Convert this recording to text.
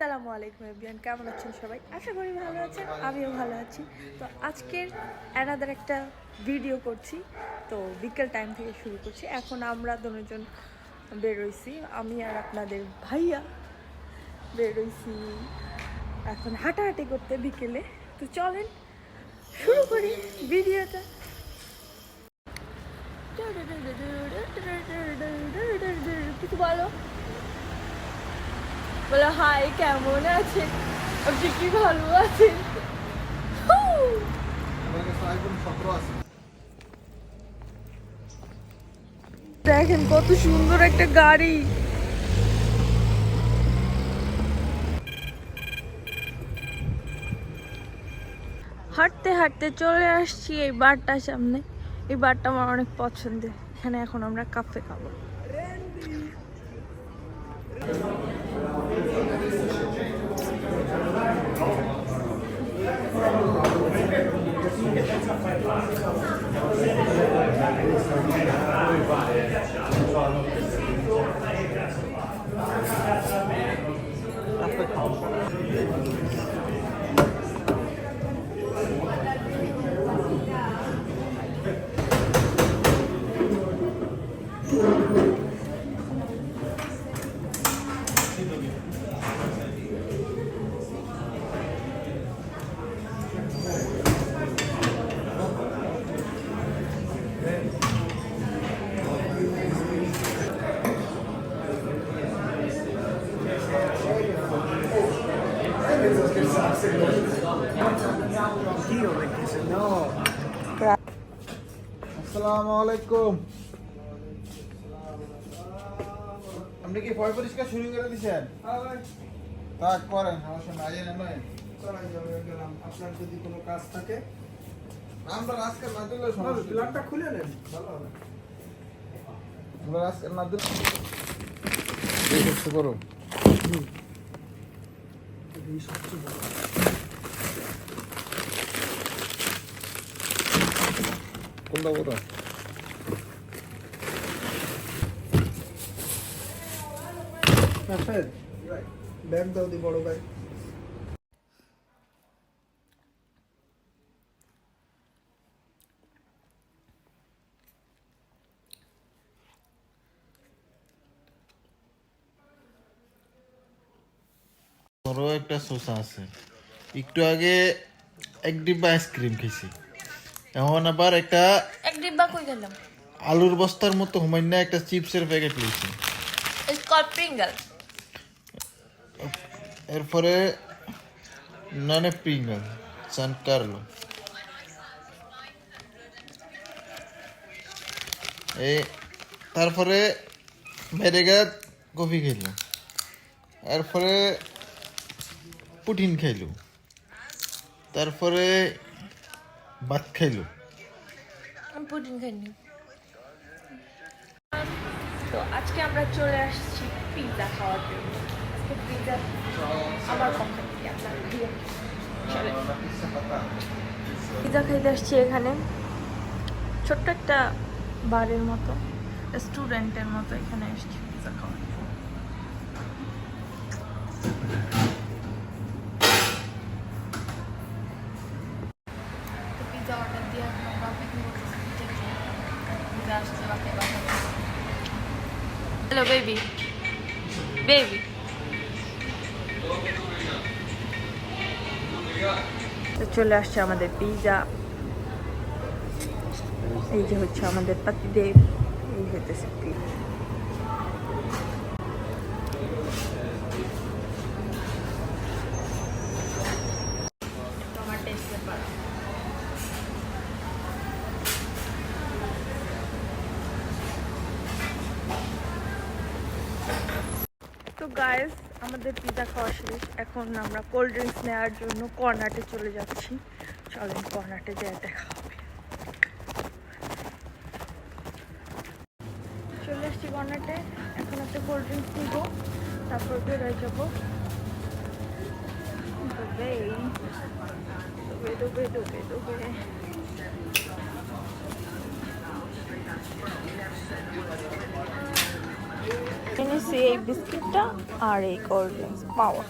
আসসালামু আলাইকুম এভরিওয়ান, কেমন আছেন সবাই? আশা করি ভালো আছেন, আমিও ভালো আছি। তো আজকের অ্যানাদার একটা ভিডিও করছি। তো বিকেল টাইম থেকে শুরু করছি। এখন আমরা দুজন বেরোইছি, আমি আর আপনাদের ভাইয়া বেরোইছি এখন হাঁটাহাঁটি করতে বিকেলে। তো চলেন শুরু করি ভিডিওটা। কিছু বলো, বলো হাই, কেমন আছেন? আপনি কি ভালো আছেন? দেখেন কত সুন্দর একটা গাড়ি। হাঁটতে হাঁটতে চলে আসছি এই বারটার সামনে। এই বারটা আমার অনেক পছন্দের। এখানে এখন আমরা কাফে খাবো। আসসালামু আলাইকুম। আপনি কি পয় পরিষ্কার শুরু করে দিয়েছেন? তা করেন, সমস্যা নাই। নয় আপনার যদি কোনো কাজ থাকে আমরা আজকে না দিলে সমস্যা, প্ল্যানটা খুলে নেন, ভালো হবে। আমরা আজকে না দিলে করো। কোনটা বলো? ব্যাগ দাও দি, বড় ব্যাগ। বড় একটা শসা আছে। একটু আগে এক ডিব্বা আইসক্রিম খেয়েছি, এখন আবার একটা এক ডিব্বা কই গেলাম? আলুর বস্তার মতো হুমাইন্না একটা চিপসের প্যাকেট নিয়েছি। It's called Pringle. এরপরে নানে প্রিঙ্গল সান কার্লো, তারপরে মেরেগাত কফি খাইলাম, এরপরে পুটিন খাইলো, তারপরে ভাত খাইলো। আমি পুডিং খাইনি। তো আজকে আমরা চলে আসছি পিৎজা খাওয়ার জন্য। আজকে পিৎজা আমার পক্ষ থেকে আপনার পিৎজা খাইতে আসছি এখানে। ছোট্ট একটা বারের মতো, স্টুডেন্টের মতো এখানে আসছি পিৎজা খাওয়ার। পিৎজা অর্ডার দিয়ে আমরা অপেক্ষা করতেছি পিৎজা আসছে। Hello baby, baby. তো চলে আসছে আমাদের পিৎজা। এই যে হচ্ছে আমাদের পাতিদেব, এই হইতেছে পিৎজা। তো গাইস, আমাদের পিৎজা খাওয়া শেষ। এখন আমরা কোল্ড ড্রিঙ্কস নেওয়ার জন্য কর্নাটে চলে যাচ্ছি। চলেন কর্নাটে যেয়ে দেখা হবে। চলে আসছি কর্নাটে। এখন একটা কোল্ড ড্রিঙ্কস নিব, তারপর বেরোয় যাবো। ডুবে ডুবে ডুবে ডুবে। এনেছি এই বিস্কিটটা আর এই কোল্ড ড্রিঙ্কস পাওয়া।